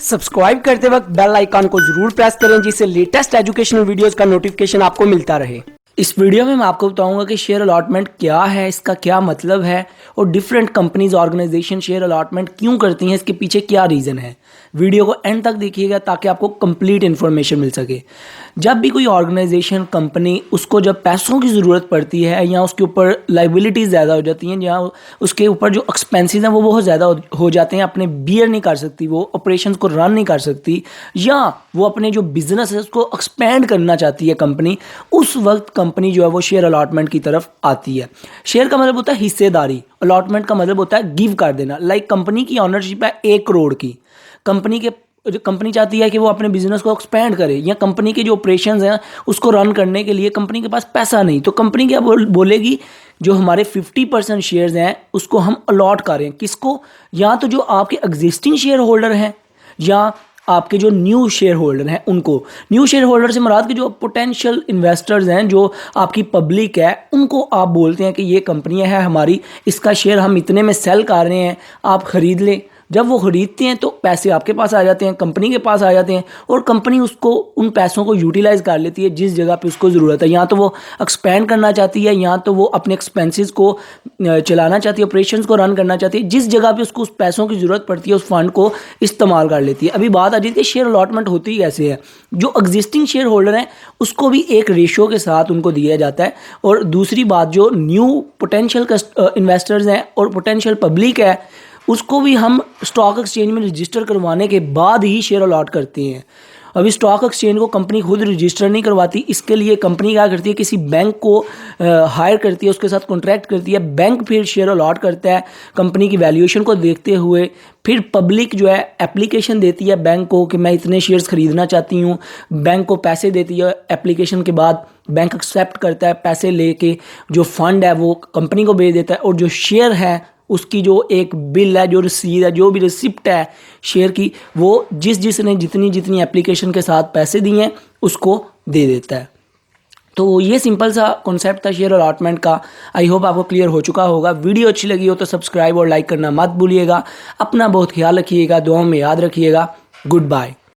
Subscribe करते वक्त bell icon को जरूर प्रेस करें जिससे लेटेस्ट एजुकेशनल वीडियोस का नोटिफिकेशन आपको मिलता रहे। इस वीडियो में मैं आपको बताऊंगा कि शेयर अलॉटमेंट क्या है, इसका क्या मतलब है और different companies organisation share allotment क्यों करती हैं, इसके पीछे क्या रीज़न है। वीडियो को एंड तक देखिएगा ताकि आपको कंप्लीट इन्फॉर्मेशन मिल सके। जब भी कोई ऑर्गेनाइजेशन कंपनी उसको जब पैसों की ज़रूरत पड़ती है या उसके ऊपर लाइबिलिटीज़ ज़्यादा हो जाती हैं या उसके ऊपर जो एक्सपेंसेस हैं वो बहुत ज़्यादा हो जाते हैं, अपने बियर नहीं कर सकती, वो ऑपरेशंस को रन नहीं कर सकती या वो अपने जो बिजनेस है उसको एक्सपेंड करना चाहती है कंपनी, उस वक्त कंपनी जो है वो शेयर अलॉटमेंट की तरफ आती है। शेयर का मतलब होता है हिस्सेदारी, अलॉटमेंट का मतलब होता है गिव कर देना। लाइक कंपनी की ऑनरशिप है 1 करोड़ की, कंपनी चाहती है कि वो अपने बिजनेस को एक्सपेंड करे या कंपनी के जो ऑपरेशंस हैं उसको रन करने के लिए कंपनी के पास पैसा नहीं, तो कंपनी क्या बोलेगी, जो हमारे 50% शेयर्स हैं उसको हम अलॉट करें। किसको? या तो जो आपके एग्जिस्टिंग शेयर होल्डर हैं या आपके जो न्यू शेयर होल्डर हैं उनको। न्यू शेयर होल्डर से मुराद के जो पोटेंशियल इन्वेस्टर्स हैं, जो आपकी पब्लिक है, उनको आप बोलते हैं कि ये कंपनी है हमारी, इसका शेयर हम इतने में सेल कर रहे हैं, आप ख़रीद लें। जब वो ख़रीदते हैं तो पैसे आपके पास आ जाते हैं, कंपनी के पास आ जाते हैं और कंपनी उसको उन पैसों को यूटिलाइज़ कर लेती है जिस जगह पे उसको ज़रूरत है। या तो वो एक्सपेंड करना चाहती है या तो वो अपने एक्सपेंसेस को चलाना चाहती है, ऑपरेशंस को रन करना चाहती है। जिस जगह पे उसको उस पैसों की ज़रूरत पड़ती है उस फंड को इस्तेमाल कर लेती है। अभी बात आ जाती है शेयर अलॉटमेंट होती कैसे है। जो एग्जिस्टिंग शेयर होल्डर हैं उसको भी एक रेशो के साथ उनको दिया जाता है, और दूसरी बात जो न्यू पोटेंशियल इन्वेस्टर्स हैं और पोटेंशियल पब्लिक है उसको भी हम स्टॉक एक्सचेंज में रजिस्टर करवाने के बाद ही शेयर अलॉट करते हैं। अभी स्टॉक एक्सचेंज को कंपनी खुद रजिस्टर नहीं करवाती, इसके लिए कंपनी क्या करती है, किसी बैंक को हायर करती है, उसके साथ कॉन्ट्रैक्ट करती है, बैंक फिर शेयर अलॉट करता है कंपनी की वैल्यूएशन को देखते हुए। फिर पब्लिक जो है एप्लीकेशन देती है बैंक को कि मैं इतने शेयर्स खरीदना चाहती हूँ, बैंक को पैसे देती है। एप्लीकेशन के बाद बैंक एक्सेप्ट करता है, पैसे लेके जो फंड है वो कंपनी को भेज देता है, और जो शेयर है उसकी जो एक बिल है, जो रसीद है, जो भी रिसिप्ट है शेयर की, वो जिसने जितनी एप्लीकेशन के साथ पैसे दिए हैं उसको दे देता है। तो ये सिंपल सा कॉन्सेप्ट था शेयर अलॉटमेंट का। आई होप आपको क्लियर हो चुका होगा। वीडियो अच्छी लगी हो तो सब्सक्राइब और लाइक करना मत भूलिएगा। अपना बहुत ख्याल रखिएगा, दुआओं में याद रखिएगा। Good bye.